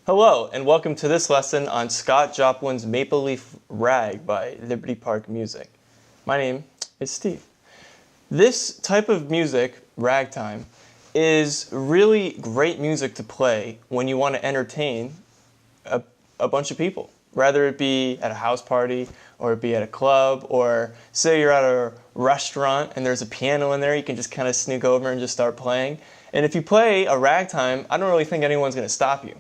Hello, and welcome to this lesson on Scott Joplin's Maple Leaf Rag by Liberty Park Music. My name is Steve. This type of music, ragtime, is really great music to play when you want to entertain a bunch of people. Rather it be at a house party, or it be at a club, or say you're at a restaurant and there's a piano in there, you can just kind of sneak over and just start playing. And if you play a ragtime, I don't really think anyone's going to stop you.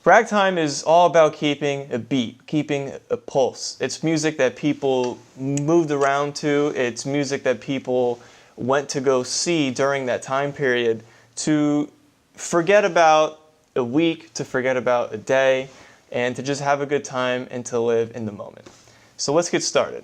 Ragtime is all about keeping a beat, keeping a pulse. It's music that people moved around to. It's music that people went to go see during that time period to forget about a week, to forget about a day, and to just have a good time and to live in the moment. So let's get started.